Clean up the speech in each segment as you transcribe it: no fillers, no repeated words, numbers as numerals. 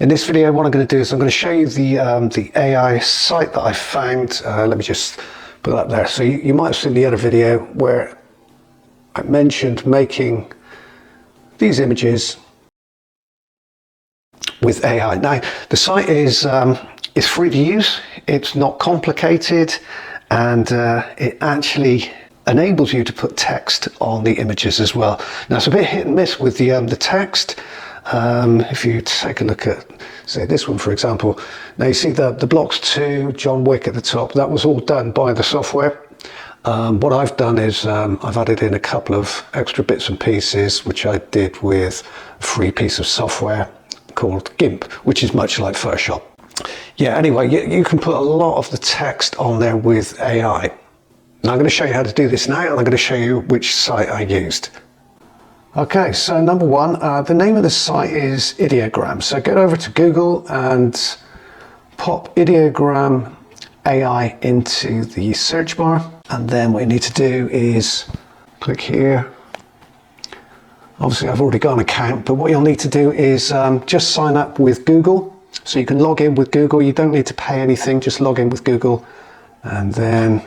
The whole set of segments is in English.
In this video, what I'm going to do is I'm going to show you the AI site that I found. Let me just put it up there. So you might have seen the other video where I mentioned making these images with AI. Now, the site is free to use. It's not complicated, and it actually enables you to put text on the images as well. Now, it's a bit hit and miss with the text. If you take a look at, say, this one, for example, now you see the BLOX 2 John Wick at the top. That was all done by the software. What I've done is I've added in a couple of extra bits and pieces, which I did with a free piece of software called GIMP, which is much like Photoshop. Yeah, anyway, you can put a lot of the text on there with AI. Now I'm going to show you how to do this now, and I'm going to show you which site I used. Okay, so number one, the name of the site is Ideogram. So get over to Google and pop Ideogram AI into the search bar. And then what you need to do is click here. Obviously, I've already got an account, but what you'll need to do is just sign up with Google. So you can log in with Google. You don't need to pay anything, just log in with Google. And then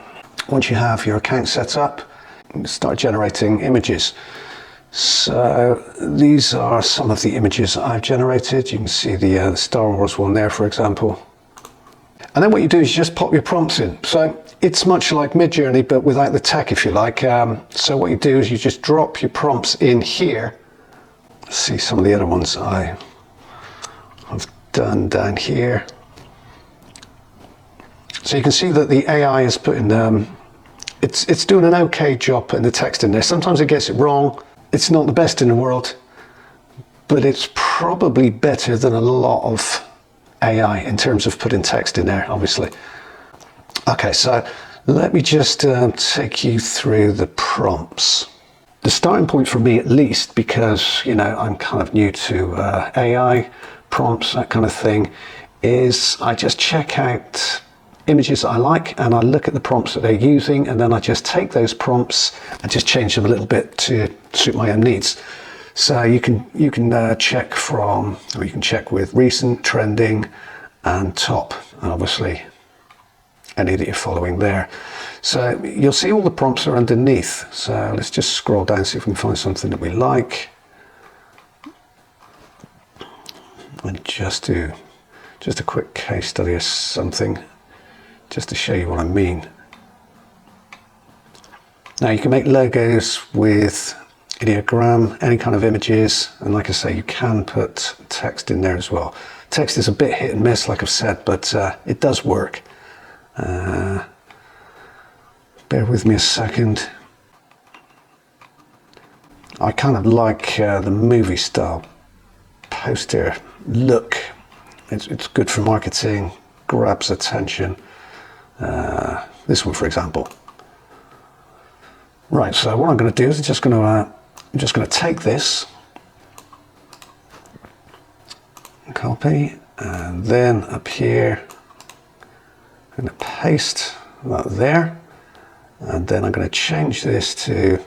once you have your account set up, start generating images. So these are some of the images I've generated. You can see the Star Wars one there, for example. And then what you do is you just pop your prompts in. So it's much like Midjourney, but without the tech, if you like. So what you do is you just drop your prompts in here. See some of the other ones I have done down here. So you can see that the AI is putting, it's doing an okay job putting the text in there. Sometimes it gets it wrong. It's not the best in the world, but it's probably better than a lot of AI in terms of putting text in there, obviously. Okay, so let me just take you through the prompts. The starting point for me, at least, because, you know, I'm kind of new to AI, prompts, that kind of thing, is I just check out images that I like, and I look at the prompts that they're using, and then I just take those prompts and just change them a little bit to suit my own needs. So you can check from, or you can check with recent, trending, and top, and obviously any that you're following there. So you'll see all the prompts are underneath. So let's just scroll down, see if we can find something that we like, and just do a quick case study of something, just to show you what I mean. Now you can make logos with Ideogram, any kind of images, and like I say, you can put text in there as well. Text is a bit hit and miss, like I've said, but it does work. Bear with me a second. I kind of like the movie style poster look. It's good for marketing, grabs attention. This one, for example. Right, so what I'm going to do is I'm just going to take this, copy, and then up here I'm going to paste that there, and then I'm going to change this to,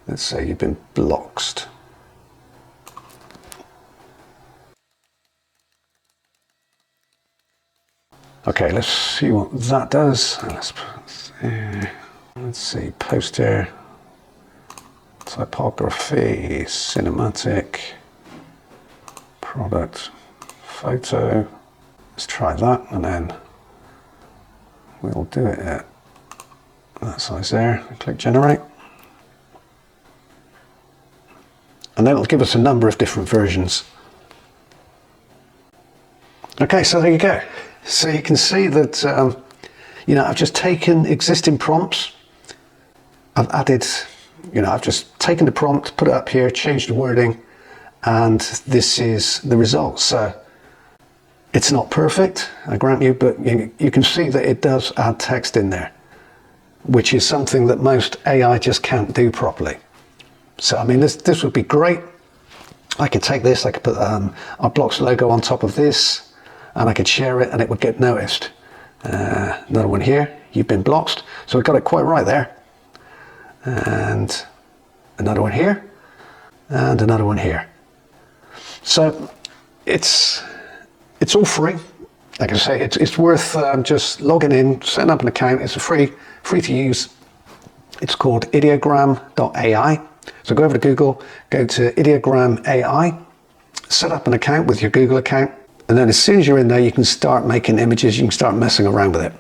let's say you've been bloxed. Okay, let's see what that does. Let's see, poster, typography, cinematic, product, photo. Let's try that, and then we'll do it at that size there. Click generate. And then it'll give us a number of different versions. Okay, so there you go. So you can see that, you know, I've just taken existing prompts. I've added, you know, I've just taken the prompt, put it up here, changed the wording, and this is the result. So it's not perfect, I grant you, but you can see that it does add text in there, which is something that most AI just can't do properly. So, I mean, this would be great. I could take this, I could put our BLOX logo on top of this, and I could share it and it would get noticed. Another one here, you've been bloxed. So we got it quite right there. And another one here, and another one here. So it's all free. Like I say, it's worth just logging in, setting up an account. It's a free to use. It's called Ideogram.ai. So go over to Google, go to Ideogram AI, set up an account with your Google account, and then as soon as you're in there, you can start making images. You can start messing around with it.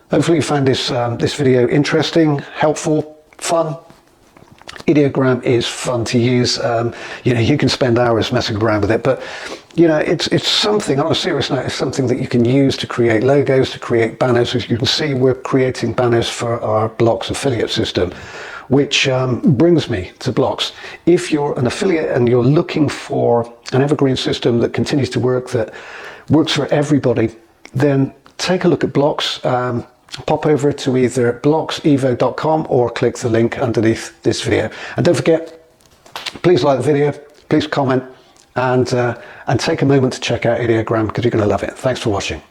Hopefully you found this video interesting, helpful, fun. Ideogram is fun to use. You can spend hours messing around with it, but it's something, on a serious note, it's something that you can use to create logos, to create banners. As you can see, we're creating banners for our BLOX affiliate system, which brings me to BLOX. If you're an affiliate and you're looking for an evergreen system that continues to work, that works for everybody, then take a look at BLOX. Pop over to either bloxevo.com or click the link underneath this video. And don't forget, please like the video, please comment, and take a moment to check out Ideogram because you're going to love it. Thanks for watching.